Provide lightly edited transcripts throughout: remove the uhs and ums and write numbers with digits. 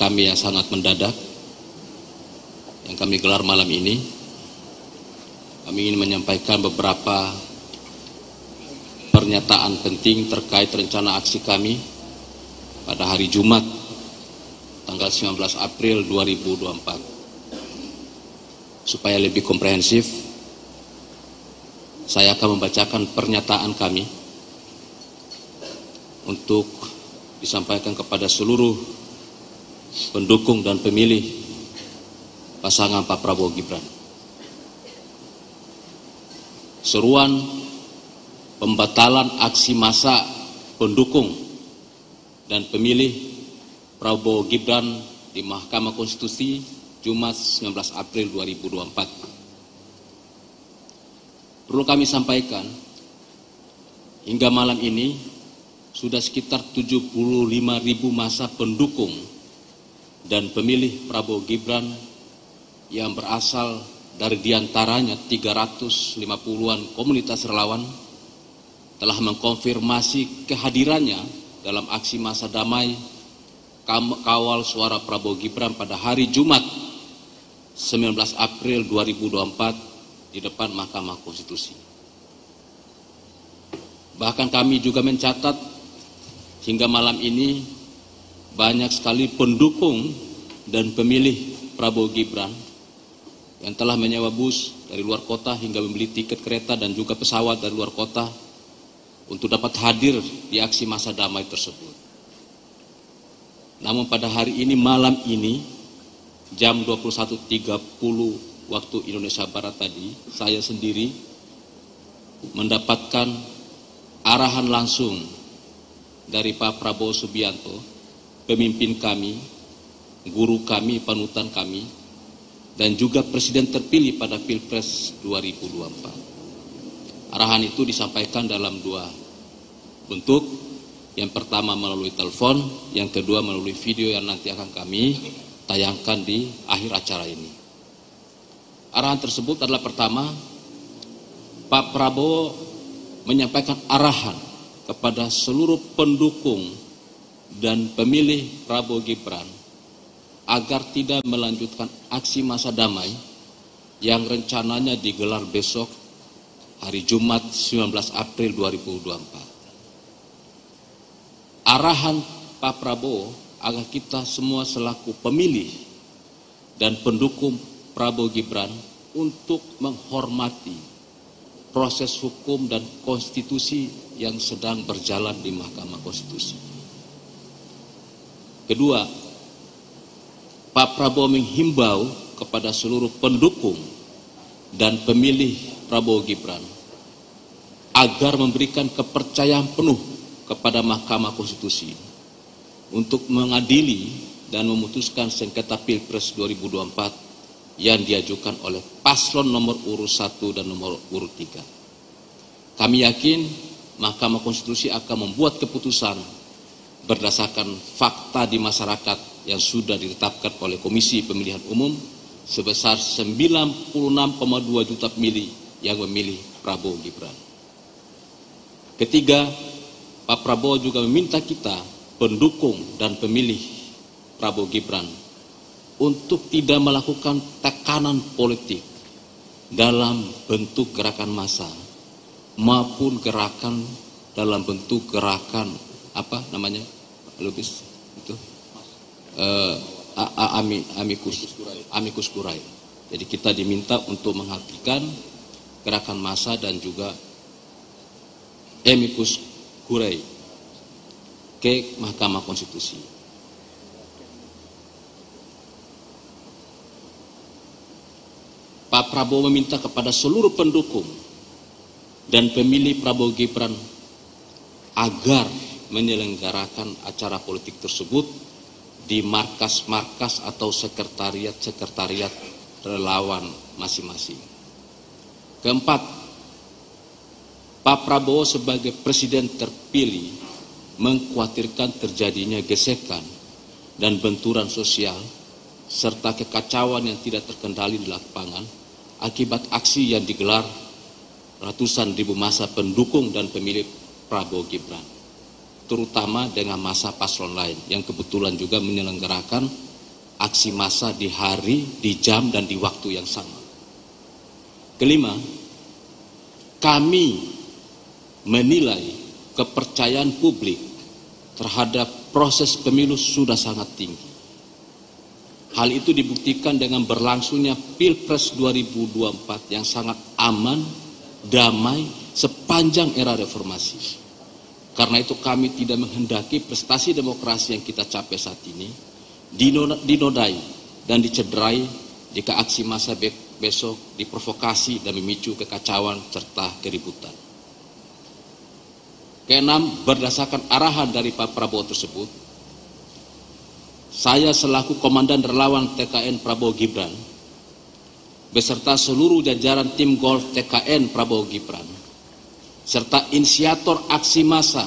kami yang sangat mendadak yang kami gelar malam ini. Kami ingin menyampaikan beberapa pernyataan penting terkait rencana aksi kami pada hari Jumat tanggal 19 April 2024. Supaya lebih komprehensif, saya akan membacakan pernyataan kami untuk disampaikan kepada seluruh pendukung dan pemilih pasangan Pak Prabowo Gibran. Seruan pembatalan aksi massa pendukung dan pemilih Prabowo Gibran di Mahkamah Konstitusi Jumat 19 April 2024. Perlu kami sampaikan, hingga malam ini sudah sekitar 75.000 massa pendukung dan pemilih Prabowo Gibran yang berasal dari diantaranya 350-an komunitas relawan telah mengkonfirmasi kehadirannya dalam aksi massa damai kawal suara Prabowo Gibran pada hari Jumat 19 April 2024 di depan Mahkamah Konstitusi. Bahkan kami juga mencatat hingga malam ini banyak sekali pendukung dan pemilih Prabowo Gibran yang telah menyewa bus dari luar kota hingga membeli tiket kereta dan juga pesawat dari luar kota untuk dapat hadir di aksi massa damai tersebut. Namun pada hari ini, malam ini, jam 21.30 waktu Indonesia Barat tadi, saya sendiri mendapatkan arahan langsung dari Pak Prabowo Subianto, pemimpin kami, guru kami, panutan kami, dan juga presiden terpilih pada Pilpres 2024. Arahan itu disampaikan dalam dua bentuk. Yang pertama melalui telepon, yang kedua melalui video yang nanti akan kami tayangkan di akhir acara ini. Arahan tersebut adalah pertama, Pak Prabowo menyampaikan arahan kepada seluruh pendukung dan pemilih Prabowo Gibran agar tidak melanjutkan aksi massa damai yang rencananya digelar besok hari Jumat 19 April 2024. Arahan Pak Prabowo agar kita semua selaku pemilih dan pendukung Prabowo Gibran untuk menghormati proses hukum dan konstitusi yang sedang berjalan di Mahkamah Konstitusi. Kedua, Pak Prabowo menghimbau kepada seluruh pendukung dan pemilih Prabowo Gibran agar memberikan kepercayaan penuh kepada Mahkamah Konstitusi untuk mengadili dan memutuskan sengketa Pilpres 2024 yang diajukan oleh paslon nomor urut 1 dan nomor urut 3. Kami yakin Mahkamah Konstitusi akan membuat keputusan berdasarkan fakta di masyarakat yang sudah ditetapkan oleh Komisi Pemilihan Umum sebesar 96,2 juta pemilih yang memilih Prabowo Gibran. Ketiga, Pak Prabowo juga meminta kita, pendukung dan pemilih Prabowo Gibran, untuk tidak melakukan tekanan politik dalam bentuk gerakan massa maupun gerakan dalam bentuk gerakan amicus curiae. Jadi kita diminta untuk menghentikan gerakan massa dan juga amicus curiae ke Mahkamah Konstitusi. Pak Prabowo meminta kepada seluruh pendukung dan pemilih Prabowo Gibran agar menyelenggarakan acara politik tersebut di markas-markas atau sekretariat-sekretariat relawan masing-masing. Keempat, Pak Prabowo sebagai presiden terpilih mengkhawatirkan terjadinya gesekan dan benturan sosial serta kekacauan yang tidak terkendali di lapangan akibat aksi yang digelar ratusan ribu massa pendukung dan pemilih Prabowo Gibran, terutama dengan massa paslon lain yang kebetulan juga menyelenggarakan aksi massa di hari, di jam, dan di waktu yang sama. Kelima, kami menilai kepercayaan publik terhadap proses pemilu sudah sangat tinggi. Hal itu dibuktikan dengan berlangsungnya Pilpres 2024 yang sangat aman, damai, sepanjang era reformasi. Karena itu kami tidak menghendaki prestasi demokrasi yang kita capai saat ini dinodai dan dicederai jika aksi massa besok diprovokasi dan memicu kekacauan serta keributan. Keenam, berdasarkan arahan dari Pak Prabowo tersebut, saya selaku Komandan Relawan TKN Prabowo Gibran beserta seluruh jajaran tim golf TKN Prabowo Gibran serta inisiator aksi massa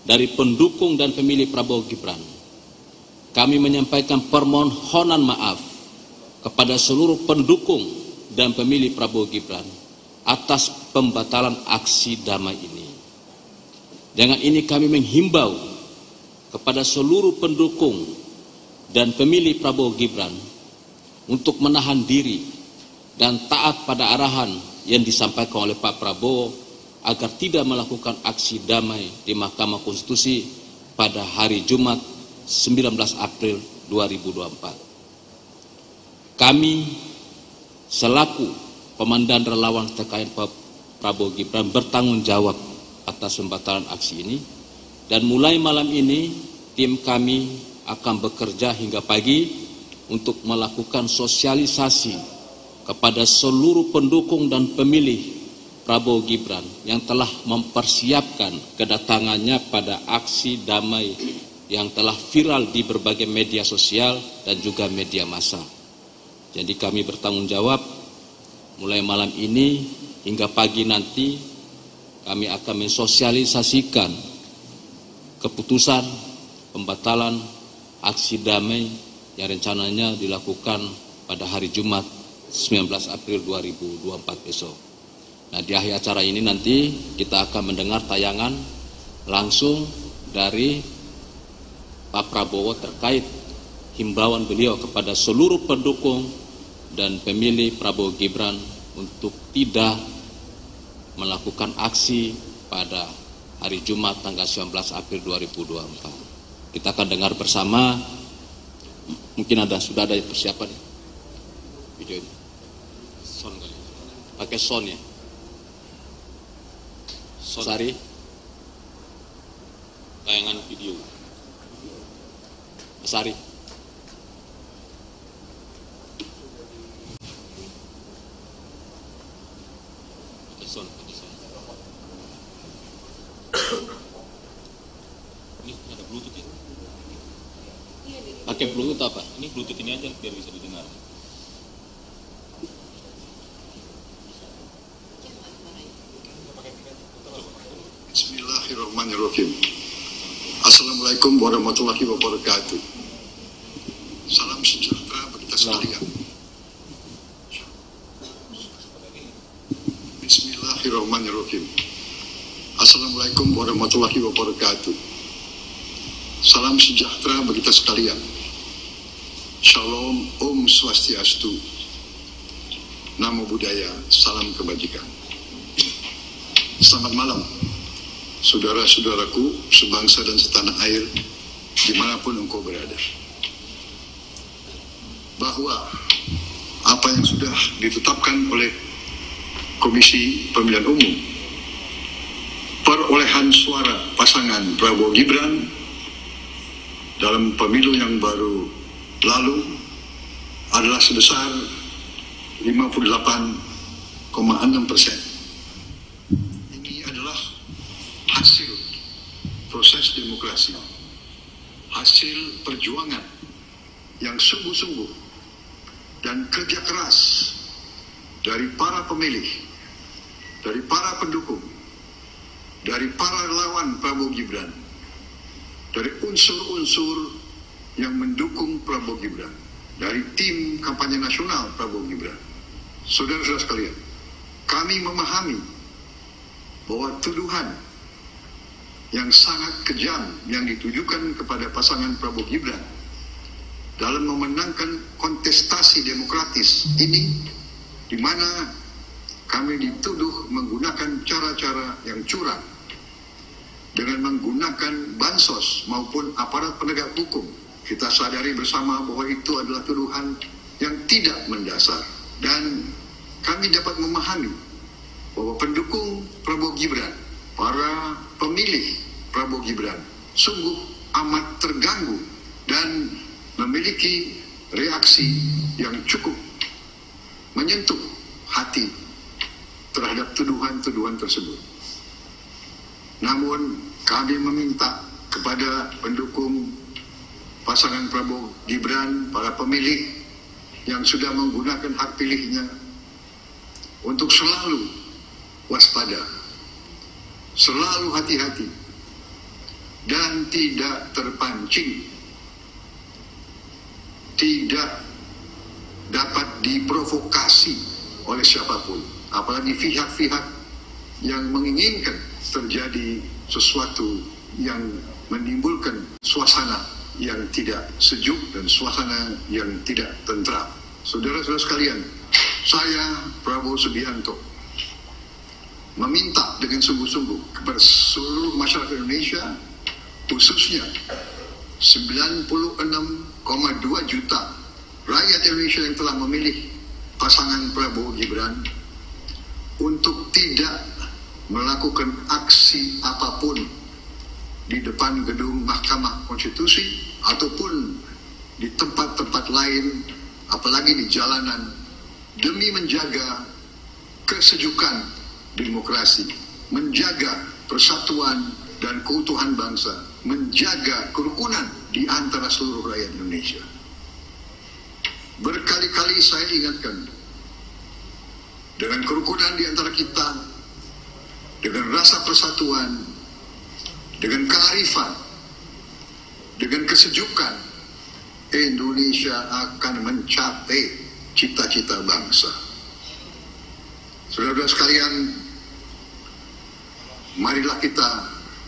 dari pendukung dan pemilih Prabowo Gibran, kami menyampaikan permohonan maaf kepada seluruh pendukung dan pemilih Prabowo Gibran atas pembatalan aksi damai ini. Dengan ini kami menghimbau kepada seluruh pendukung dan pemilih Prabowo Gibran untuk menahan diri dan taat pada arahan yang disampaikan oleh Pak Prabowo agar tidak melakukan aksi damai di Mahkamah Konstitusi pada hari Jumat 19 April 2024. Kami selaku Komandan Relawan TKN Prabowo Gibran bertanggung jawab atas pembatalan aksi ini, dan mulai malam ini tim kami akan bekerja hingga pagi untuk melakukan sosialisasi kepada seluruh pendukung dan pemilih Prabowo Gibran yang telah mempersiapkan kedatangannya pada aksi damai yang telah viral di berbagai media sosial dan juga media massa. Jadi kami bertanggung jawab mulai malam ini hingga pagi nanti kami akan mensosialisasikan keputusan pembatalan aksi damai yang rencananya dilakukan pada hari Jumat 19 April 2024 besok. Nah, di akhir acara ini nanti kita akan mendengar tayangan langsung dari Pak Prabowo terkait himbauan beliau kepada seluruh pendukung dan pemilih Prabowo Gibran untuk tidak melakukan aksi pada hari Jumat tanggal 19 April 2024. Kita akan dengar bersama, mungkin sudah ada persiapan video ini. Sound kali. Pakai sound ya. Sari, tayangan video. Mas Ari. Pakai sound. Ini ada Bluetooth ya? Pakai Bluetooth apa? Ini Bluetooth ini aja biar bisa didengar. Bismillahirrahmanirrahim. Assalamualaikum warahmatullahi wabarakatuh. Salam sejahtera bagi kita sekalian. Bismillahirrahmanirrahim. Assalamualaikum warahmatullahi wabarakatuh. Salam sejahtera bagi kita sekalian. Shalom, Om Swastiastu. Namo Buddhaya, salam kebajikan. Selamat malam, saudara-saudaraku sebangsa dan setanah air dimanapun engkau berada. Bahwa apa yang sudah ditetapkan oleh Komisi Pemilihan Umum, perolehan suara pasangan Prabowo Gibran dalam pemilu yang baru lalu adalah sebesar 58,6%. Hasil proses demokrasi, hasil perjuangan yang sungguh-sungguh dan kerja keras dari para pemilih, dari para pendukung, dari para relawan Prabowo Gibran, dari unsur-unsur yang mendukung Prabowo Gibran, dari tim kampanye nasional Prabowo Gibran. Saudara-saudara sekalian, kami memahami bahwa tuduhan yang sangat kejam yang ditujukan kepada pasangan Prabowo Gibran dalam memenangkan kontestasi demokratis ini, di mana kami dituduh menggunakan cara-cara yang curang dengan menggunakan bansos maupun aparat penegak hukum. Kita sadari bersama bahwa itu adalah tuduhan yang tidak mendasar, dan kami dapat memahami bahwa pendukung Prabowo Gibran, para pemilih Prabowo Gibran sungguh amat terganggu dan memiliki reaksi yang cukup menyentuh hati terhadap tuduhan-tuduhan tersebut. Namun kami meminta kepada pendukung pasangan Prabowo Gibran, para pemilih yang sudah menggunakan hak pilihnya, untuk selalu waspada, selalu hati-hati, dan tidak terpancing, tidak dapat diprovokasi oleh siapapun, apalagi pihak-pihak yang menginginkan terjadi sesuatu yang menimbulkan suasana yang tidak sejuk dan suasana yang tidak tentram. Saudara-saudara sekalian, saya Prabowo Subianto meminta dengan sungguh-sungguh kepada seluruh masyarakat Indonesia, khususnya 96,2 juta rakyat Indonesia yang telah memilih pasangan Prabowo Gibran, untuk tidak melakukan aksi apapun di depan gedung Mahkamah Konstitusi ataupun di tempat-tempat lain, apalagi di jalanan, demi menjaga kesejukan demokrasi, menjaga persatuan dan keutuhan bangsa, menjaga kerukunan di antara seluruh rakyat Indonesia. Berkali-kali saya ingatkan, dengan kerukunan di antara kita, dengan rasa persatuan, dengan kearifan, dengan kesejukan, Indonesia akan mencapai cita-cita bangsa. Saudara-saudara sekalian, marilah kita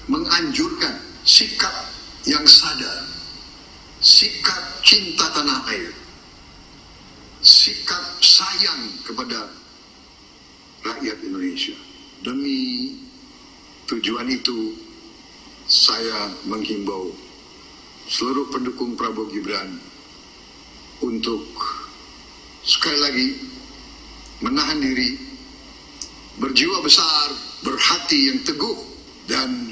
menganjurkan sikap yang sadar, sikap cinta tanah air, sikap sayang kepada rakyat Indonesia. Demi tujuan itu, saya menghimbau seluruh pendukung Prabowo Gibran untuk sekali lagi menahan diri, berjiwa besar, berhati yang teguh, dan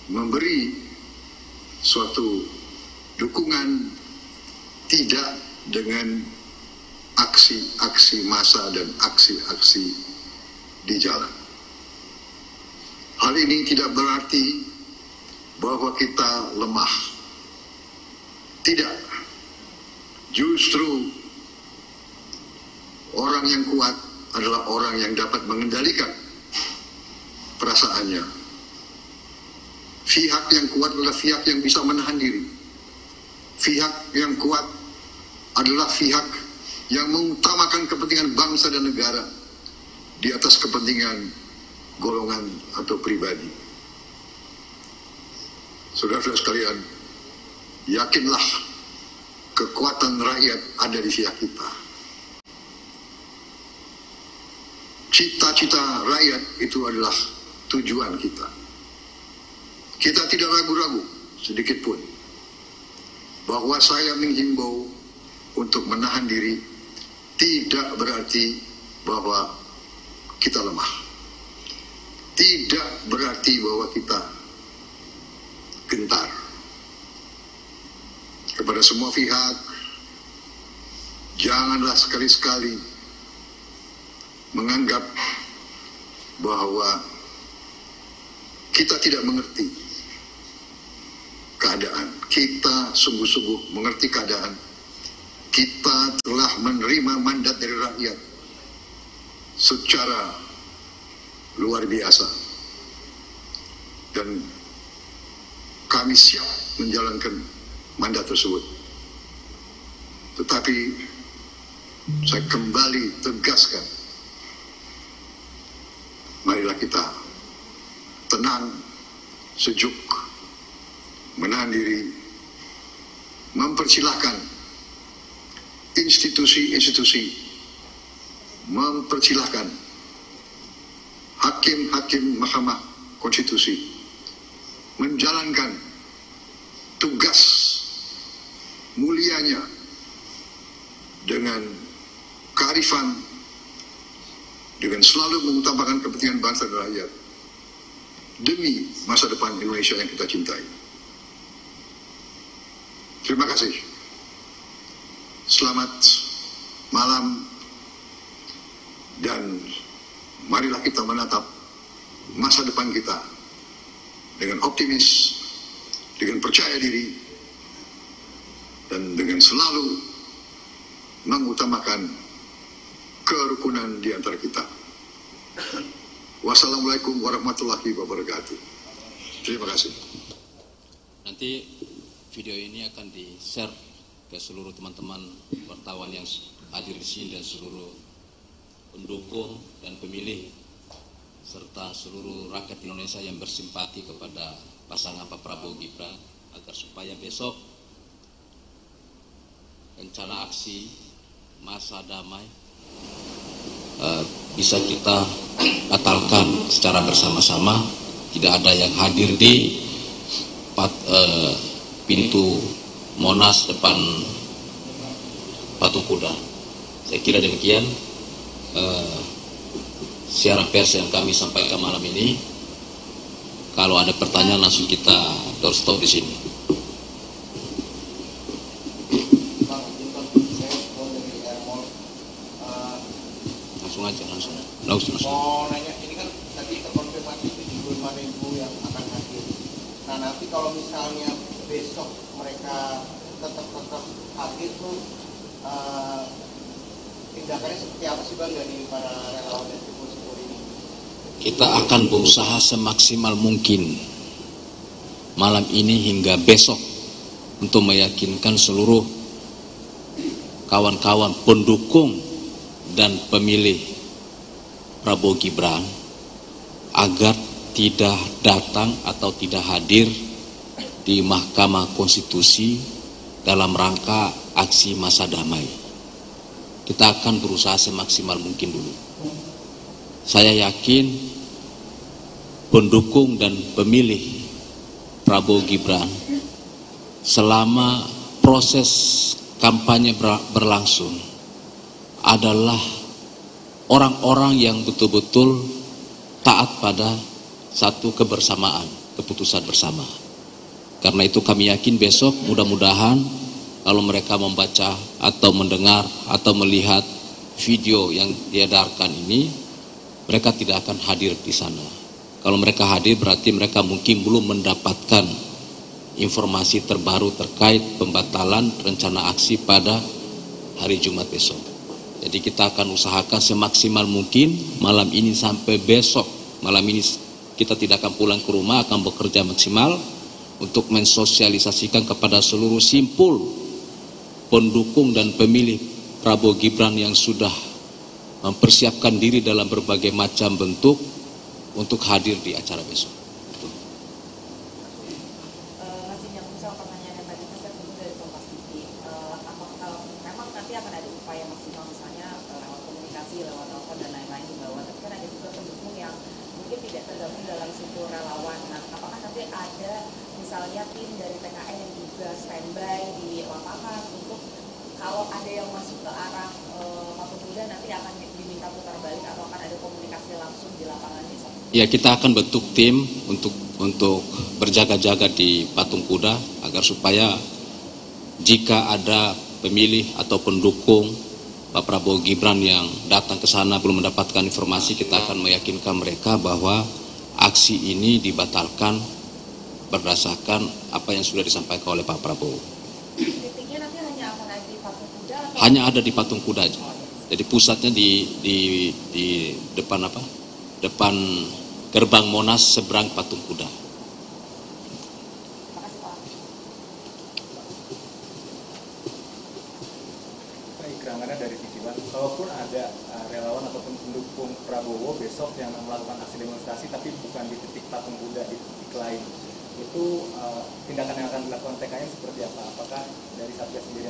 memberi suatu dukungan tidak dengan aksi-aksi massa dan aksi-aksi di jalan. Hal ini tidak berarti bahwa kita lemah. Tidak. Justru orang yang kuat adalah orang yang dapat mengendalikan perasaannya. Pihak yang kuat adalah pihak yang bisa menahan diri. Pihak yang kuat adalah pihak yang mengutamakan kepentingan bangsa dan negara di atas kepentingan golongan atau pribadi. Saudara-saudara sekalian, yakinlah kekuatan rakyat ada di pihak kita. Cita-cita rakyat itu adalah tujuan kita. Kita tidak ragu-ragu sedikit pun bahwa saya menghimbau untuk menahan diri tidak berarti bahwa kita lemah. Tidak berarti bahwa kita gentar. Kepada semua pihak, janganlah sekali-sekali menganggap bahwa kita tidak mengerti keadaan. Kita sungguh-sungguh mengerti keadaan. Kita telah menerima mandat dari rakyat secara luar biasa, dan kami siap menjalankan mandat tersebut. Tetapi saya kembali tegaskan, marilah kita tenang, sejuk, menahan diri, mempersilahkan institusi-institusi, mempersilahkan hakim-hakim Mahkamah Konstitusi menjalankan tugas mulianya dengan kearifan, dengan selalu mengutamakan kepentingan bangsa dan rakyat demi masa depan Indonesia yang kita cintai. Terima kasih. Selamat malam dan marilah kita menatap masa depan kita dengan optimis, dengan percaya diri, dan dengan selalu mengutamakan kerukunan di antara kita. Wassalamualaikum warahmatullahi wabarakatuh. Terima kasih. Nanti video ini akan di-share ke seluruh teman-teman wartawan yang hadir di sini dan seluruh pendukung dan pemilih serta seluruh rakyat Indonesia yang bersimpati kepada pasangan Pak Prabowo Gibran, agar supaya besok rencana aksi masa damai bisa kita batalkan secara bersama-sama. Tidak ada yang hadir di pintu Monas depan Patung Kuda. Saya kira demikian siaran pers yang kami sampaikan malam ini. Kalau ada pertanyaan langsung kita doorstop di sini. Langsung aja, langsung. Mau nanya, ini kan tadi terkonfirmasi 75.000 yang akan hadir. Nah nanti kalau misalnya besok mereka tetap hadir tuh tindakannya seperti apa sih Bang dari para relawan dan simpul-simpul ini? Kita akan berusaha semaksimal mungkin malam ini hingga besok untuk meyakinkan seluruh kawan-kawan pendukung dan pemilih Prabowo Gibran agar tidak datang atau tidak hadir di Mahkamah Konstitusi dalam rangka aksi masa damai. Kita akan berusaha semaksimal mungkin dulu. Saya yakin pendukung dan pemilih Prabowo Gibran selama proses kampanye berlangsung adalah orang-orang yang betul-betul taat pada satu kebersamaan, keputusan bersama. Karena itu kami yakin besok mudah-mudahan kalau mereka membaca atau mendengar atau melihat video yang diedarkan ini, mereka tidak akan hadir di sana. Kalau mereka hadir berarti mereka mungkin belum mendapatkan informasi terbaru terkait pembatalan rencana aksi pada hari Jumat besok. Jadi kita akan usahakan semaksimal mungkin malam ini sampai besok. Malam ini kita tidak akan pulang ke rumah, akan bekerja maksimal untuk mensosialisasikan kepada seluruh simpul pendukung dan pemilih Prabowo Gibran yang sudah mempersiapkan diri dalam berbagai macam bentuk untuk hadir di acara besok. Masih nyambung sama pertanyaan yang tadi saya tunggu dari Kompas TV. Apakah memang nanti akan ada upaya maksimal misalnya lewat komunikasi, lewat telepon dan lain-lain di bawah, tapi kan ada juga pendukung yang mungkin tidak tergabung dalam simpul relawan. Nah, apakah nanti ada misalnya tim dari PKN yang juga standby di lapangan untuk kalau ada yang masuk ke arah Patung Kuda nanti akan diminta putar balik atau akan ada komunikasi langsung di lapangan misalnya? Ya, kita akan bentuk tim untuk berjaga-jaga di Patung Kuda agar supaya jika ada pemilih atau pendukung Pak Prabowo Gibran yang datang ke sana belum mendapatkan informasi, kita akan meyakinkan mereka bahwa aksi ini dibatalkan berdasarkan apa yang sudah disampaikan oleh Pak Prabowo. Titiknya nanti hanya akan ada di Patung Kuda? Atau Hanya ada di Patung Kuda aja. Jadi pusatnya di depan apa? Depan gerbang Monas seberang Patung Kuda. Makasih Pak. Baik, Rangana dari TV1. Kalaupun ada relawan ataupun pendukung Prabowo besok yang melakukan aksi demonstrasi tapi bukan di titik Patung Kuda, di titik lain, itu tindakan yang akan dilakukan TKN seperti apa? Apakah dari Satgas sendiri